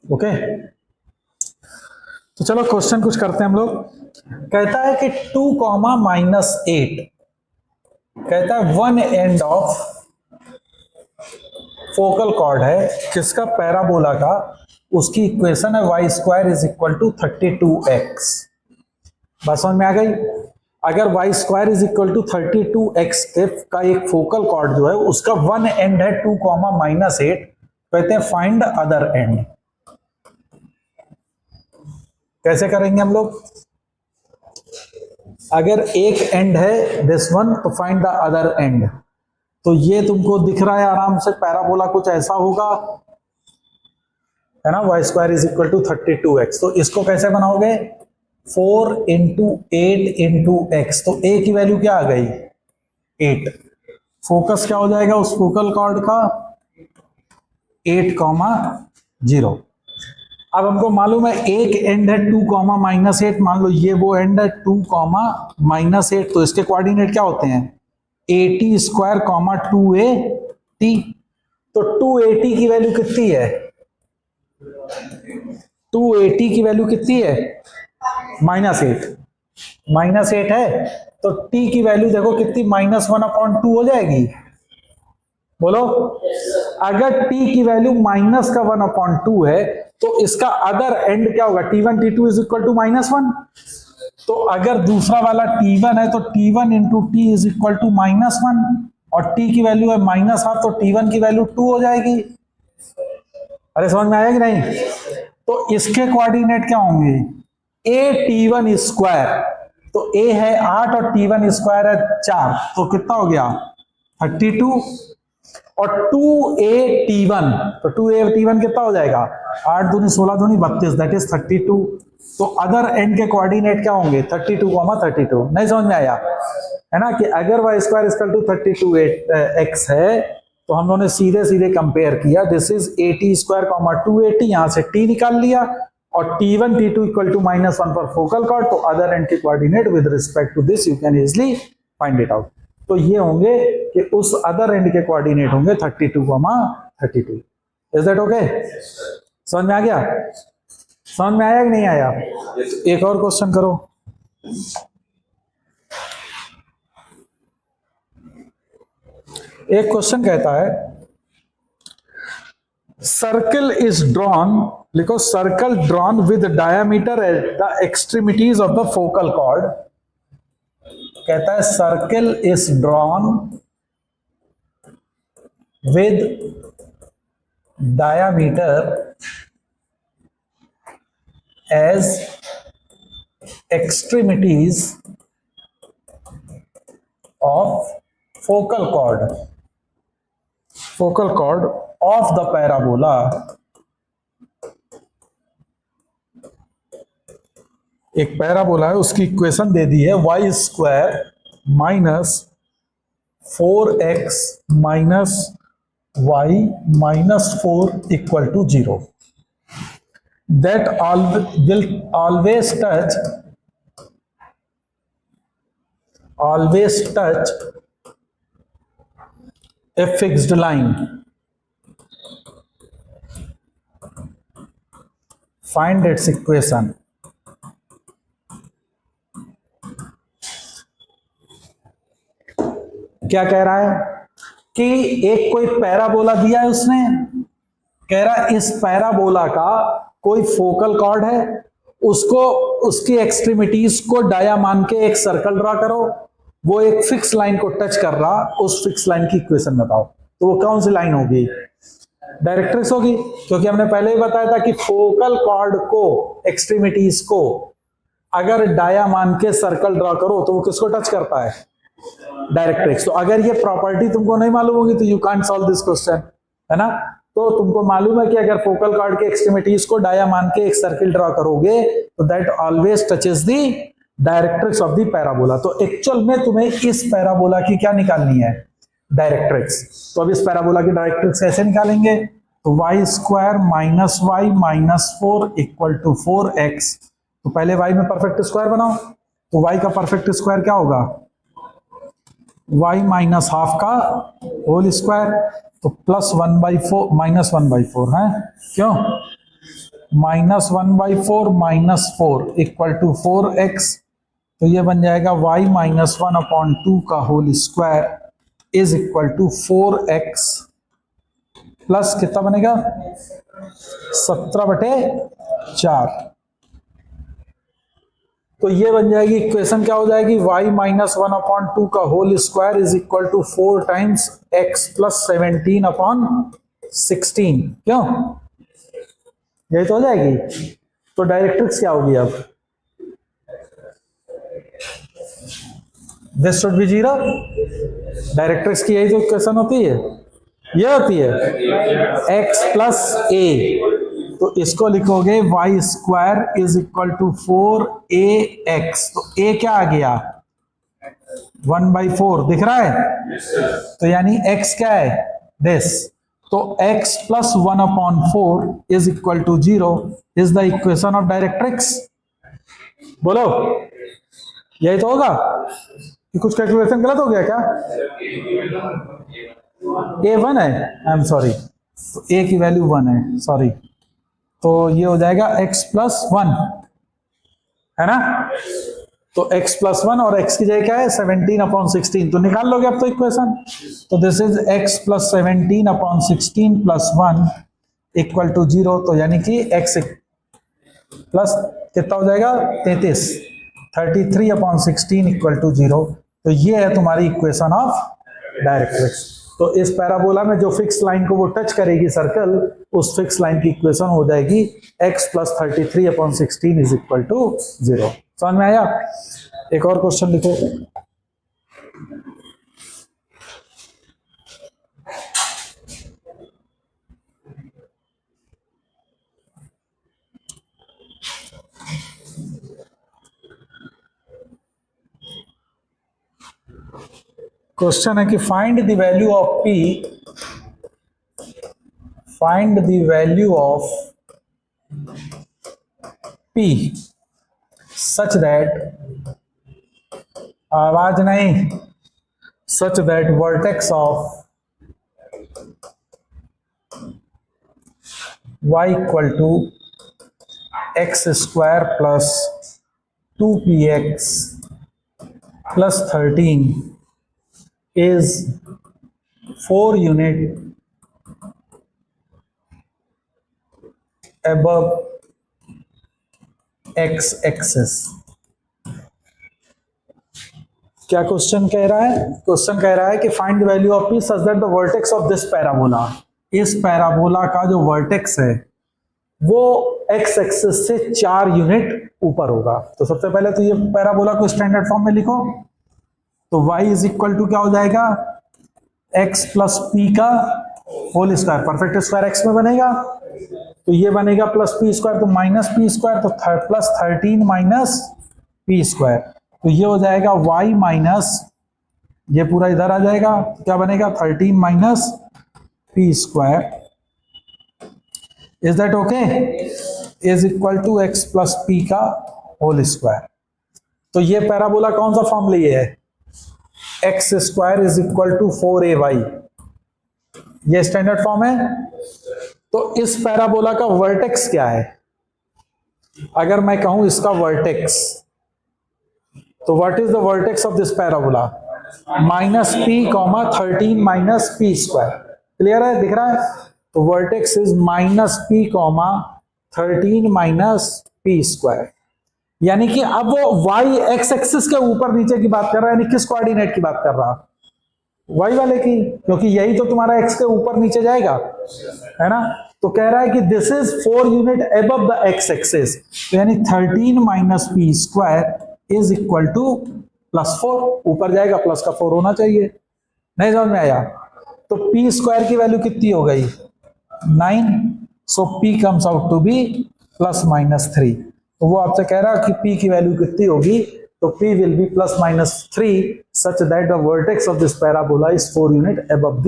Okay, तो चलो question कुछ करते हैं हम लोग। कहता है कि 2, -8 कहता है one end of focal cord है किसका, पैराबोला का। उसकी इक्वेशन है y² = 32x। बात समझ में आ गई। अगर y² = 32x का एक फोकल कॉर्ड जो है उसका वन एंड है 2, -8, कहते हैं फाइंड अदर एंड। कैसे करेंगे हम लोग? अगर एक एंड है दिस वन तो फाइंड द अदर एंड। तो ये तुमको दिख रहा है आराम से, पैराबोला कुछ ऐसा होगा, है ना, y² = 32x। तो इसको कैसे बनाओगे? 4 × 8 × x। तो a की वैल्यू क्या आ गई? 8। फोकस क्या हो जाएगा उस फोकल कॉर्ड का? 8, 0। अब हमको मालूम है एक एंड है 2, -8। मान लो ये वो एंड है 2, -8। तो इसके कोऑर्डिनेट क्या होते हैं? 80², 280। तो 280 की वैल्यू कितनी है? 280 की वैल्यू कितनी है? -8 है। तो t की वैल्यू देखो कितनी, -1/2 हो जाएगी। बोलो, अगर t की वैल्यू -1/2 है तो इसका अदर एंड क्या होगा? t1 t2 = -1। तो अगर दूसरा वाला t1 है तो t1 × t = -1 और t की वैल्यू है -1/2 तो t1 की वैल्यू 2 हो जाएगी। अरे समझ में आया कि नहीं? तो इसके कोऑर्डिनेट क्या होंगे? a t1²। तो a है 8 और t1² है 4, तो कितना हो गया? 32। और 2a_t1, तो 2a_t1 कितना हो जाएगा? 8 दूनी 16 दूनी 32, दैट इज 32। तो अदर एंड के कोऑर्डिनेट क्या होंगे? 32, 32। नहीं समझ में आया? है ना कि अगर y² = 32x है तो हम लोगों ने सीधे सीधे कंपेयर किया। दिस इज 80², 280, यहां से t निकाल लिया और t1 t2 = -1 पर फोकल कॉर्ड। तो अदर एंड के coordinate with respect to this you can easily find it out. तो ये होंगे कि उस अदर एंड के कोऑर्डिनेट होंगे 32, 32। Is that okay? समझ में आ गया? समझ में आया कि नहीं आया? एक और क्वेश्चन करो। एक क्वेश्चन कहता है सर्कल इज ड्रॉन, लिखो circle drawn with diameter at the extremities of the focal chord. कहता है circle is drawn with diameter as extremities of focal chord of the parabola एक पैराबोला है, उसकी इक्वेशन दे दी है y² - 4x - y - 4 = 0 that will always touch a fixed line. Find its equation. क्या कह रहा है कि एक कोई पैराबोला दिया है उसने, कह रहा है इस पैराबोला का कोई फोकल कॉर्ड है, उसको उसकी एक्सट्रीमिटीज को डाया मान के एक सर्कल ड्रा करो, वो एक फिक्स लाइन को टच कर रहा, उस फिक्स लाइन की इक्वेशन बताओ। तो वो कौन सी लाइन होगी? डायरेक्ट्रिक्स होगी, क्योंकि हमने पहले ही बताया था कि फोकल कॉर्ड को एक्सट्रीमिटीज को अगर डाया मान के सर्कल ड्रा करो तो वो किसको टच करता है? डायरेक्ट्रिक्स। तो अगर ये प्रॉपर्टी तुमको नहीं मालूम होगी तो you can't solve this question, है ना। तो तुमको मालूम है कि अगर फोकल कॉर्ड के एक्सट्रीमिटीज को डाया मान के एक सर्किल ड्रा करोगे तो that always touches the directrix of the parabola. तो एक्चुअल में तुम्हें इस पैराबोला की क्या निकालनी है? डायरेक्ट्रिक्स। तो अब इस पैराबोला की डायरेक्ट्रिक्स कैसे निकालेंगे? तो y² - y - 4 = 4x। तो पहले y में परफेक्ट स्क्वायर बनाओ, तो y का परफेक्ट स्क्वायर क्या होगा? y - ½ का होल स्क्वायर, तो +1/4 - 1/4 है। क्यों? -1/4 -4 इक्वल टू 4x। तो ये बन जाएगा y -1/2 का whole square is equal to 4x plus कितना बनेगा 17/4। तो ये बन जाएगी इक्वेशन, क्या हो जाएगी y -1/2 का whole square is equal to 4 times x plus 17/16। क्यों, यही तो हो जाएगी। तो डायरेक्ट्रिक्स क्या होगी अब, दिस शुड बी 0। डायरेक्ट्रिक्स की यही तो इक्वेशन होती है, ये होती है x प्लस a। तो इसको लिखोगे y square is equal to 4ax। तो a क्या आ गया 1/4 दिख रहा है, तो यानी x क्या है दिस। तो x plus 1/4 is equal to 0 is the equation of directrix. बोलो यही तो होगा कि कुछ कैलकुलेशन गलत हो गया क्या। a 1 है, आई एम सॉरी, a की वैल्यू 1 है, सॉरी। तो ये हो जाएगा x प्लस 1 है ना। तो x प्लस 1 और x की जगह क्या है 17/16। तो निकाल लोगे अब तो इक्वेशन। तो this is x plus 17/16 plus 1 equal to 0। तो यानी कि x प्लस कितना हो जाएगा 33, 33/16 इक्वल टू 0। तो ये है तुम्हारी इक्वेशन ऑफ डायरेक्ट्रिक्स। तो इस पैराबोला में जो फिक्स लाइन को वो टच करेगी सर्कल, उस फिक्स लाइन की इक्वेशन हो जाएगी x plus 33/16 is equal to 0। समझ में आया। एक और क्वेश्चन लिखो। क्वेश्चन है कि find the value of p, find the value of p such that, आवाज नहीं, such that vertex of y equal to x square plus 2px plus 13 is 4 unit above x axis। क्या question कह रहा है, question कह रहा है कि find the value of p such that the vertex of this parabola, इस parabola का जो वर्टेक्स है वो x एक्सिस से 4 यूनिट ऊपर होगा। तो सबसे पहले तो ये पैराबोला को स्टैंडर्ड फॉर्म में लिखो। तो y इज इक्वल टू क्या हो जाएगा x प्लस पी का whole square, perfect square x में बनेगा, तो ये बनेगा प्लस पी स्क्वायर, तो माइनस पी स्क्वायर, तो प्लस 13 माइनस पी स्क्वायर। तो ये हो जाएगा y माइनस, ये पूरा इधर आ जाएगा, तो क्या बनेगा 13 minus p square. Is that okay, is equal to x plus p का होल स्क्वायर। तो ये पैराबोला कौन सा फॉर्म लिए है, x square is equal to 4ay, ये स्टैंडर्ड फॉर्म है। तो इस पैराबोला का वर्टेक्स क्या है, अगर मैं कहूं इसका वर्टेक्स, तो what is the vertex of this parabola minus P comma 13 minus p square. Clear है, दिख रहा है। तो vertex is minus P comma 13 minus p square. यानी कि अब वो y एक्स एक्सिस के ऊपर नीचे की बात कर रहा है, यानी किस कोऑर्डिनेट की बात कर रहा है y वाले की, क्योंकि यही तो तुम्हारा x के ऊपर नीचे जाएगा, है ना। तो कह रहा है कि this is 4 unit above the x axis, तो यानी 13 minus p square is equal two plus 4, ऊपर जाएगा प्लस का 4 होना चाहिए। नहीं समझ में आया। तो पी स्क्वायर की वैल्यू कितनी हो गई 9, so p comes out to be plus minus 3। तो वो आपसे कह रहा है कि p की वैल्यू कितनी होगी, तो p will be plus minus 3 such that the vertex of this parabola is 4 unit above the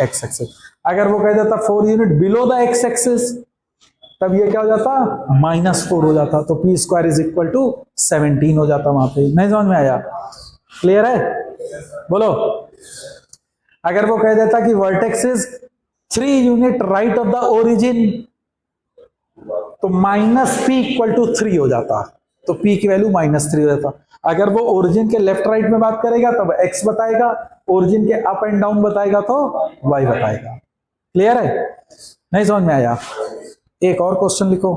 x axis. अगर वो कह देता 4 unit below the x axis, तब ये क्या हो जाता -4 हो जाता, तो p square is equal to 17 हो जाता वहां पे। नहीं समझ में आया, क्लियर है, बोलो। अगर वो कह देता कि vertex is 3 unit right of the origin, तो -p=3 हो जाता, तो p की वैल्यू -3 हो जाता। अगर वो ओरिजिन के लेफ्ट राइट में बात करेगा तब x बताएगा, ओरिजिन के अप एंड डाउन बताएगा तो y बताएगा। क्लियर है? नहीं समझ में आया? एक और क्वेश्चन लिखो।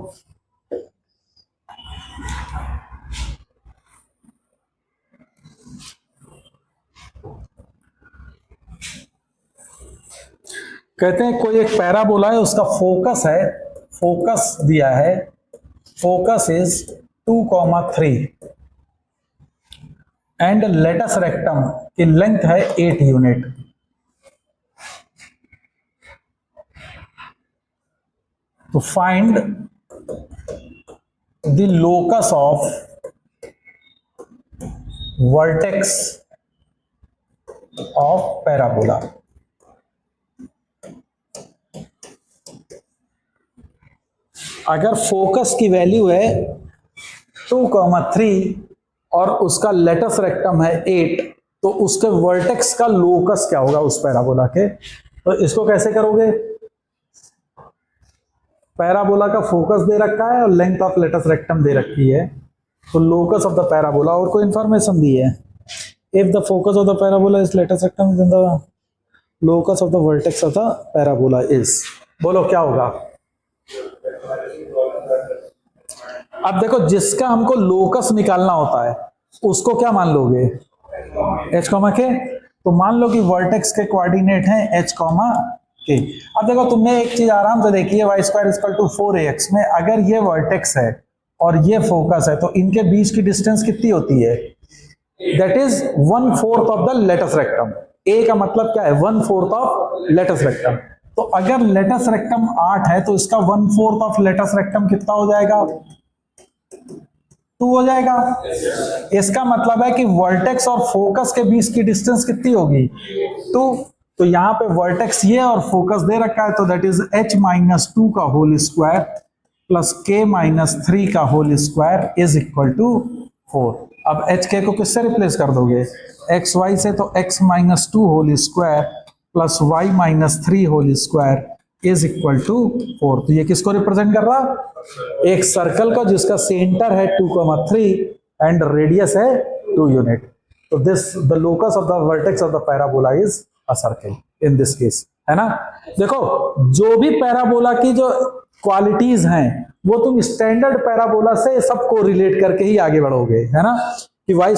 कहते हैं कोई एक पैराबोला है, उसका फोकस है, फोकस दिया है, focus is 2,3 and latus rectum की लेंथ है 8 यूनिट। तो find the locus of vertex of parabola. अगर फोकस की वैल्यू है 2,3 और उसका लेटस रेक्टम है 8, तो उसके वर्टेक्स का लोकस क्या होगा उस पैराबोला के? तो इसको कैसे करोगे? पैराबोला का फोकस दे रखा है और लेंथ ऑफ लेटस रेक्टम दे रखी है, तो लोकस ऑफ द पैराबोला और कोई इंफॉर्मेशन दी है। If the focus of the parabola is latus rectum then the locus of the vertex of the parabola is, बोलो क्या होगा? अब देखो, जिसका हमको लोकस निकालना होता है उसको क्या मान लोगे? h, k। तो मान लो कि वर्टेक्स के कोऑर्डिनेट हैं h, k। अब देखो, तुमने एक चीज आराम से देखी है, y² = 4ax में अगर ये वर्टेक्स है और ये फोकस है तो इनके बीच की डिस्टेंस कितनी होती है? That is 1/4 of the latus rectum. a का मतलब क्या है? 1/4 ऑफ लेटस रेक्टम। तो अगर लेटस रेक्टम 8 है तो इसका 1/4 ऑफ लेटस रेक्टम कितना हो जाएगा? 2 हो जाएगा। इसका मतलब है कि वर्टेक्स और फोकस के बीच की डिस्टेंस कितनी होगी? 2। तो यहां पे वर्टेक्स ये और फोकस दे रखा है, तो दैट इज h-2 का होल स्क्वायर प्लस k-3 का whole square is equal to 4। अब h-k को किससे रिप्लेस कर दोगे? xy से, तो x-2 whole square plus y-3 whole square is equal to 4। तो ये किसको रिप्रेजेंट कर रहा? एक सर्कल को जिसका सेंटर है 2,3 एंड रेडियस है 2 यूनिट। तो this the locus of the vertex of the parabola is a circle in this case, है ना? देखो, जो भी पैराबोला की जो क्वालिटीज हैं वो तुम स्टैंडर्ड पैराबोला से सब कोरिलेट करके ही आगे बढ़ोगे, है ना? कि y² =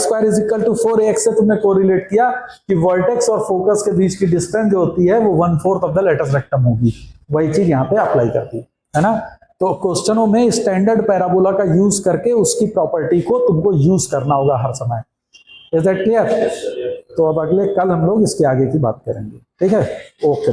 4ax से तुमने कोरिलेट किया कि वर्टेक्स और फोकस के बीच की डिस्टेंस जो होती है वो 1/4 ऑफ द लेटस रेक्टम होगी। वही चीज यहाँ पे अप्लाई करती है ना? तो क्वेश्चनों में स्टैंडर्ड पैराबोला का यूज करके उसकी प्रॉपर्टी को तुमको यूज करना होगा हर समय। Is that clear? तो अब कल हम लोग इसके आगे की बात करेंगे, ठीक है? ओके।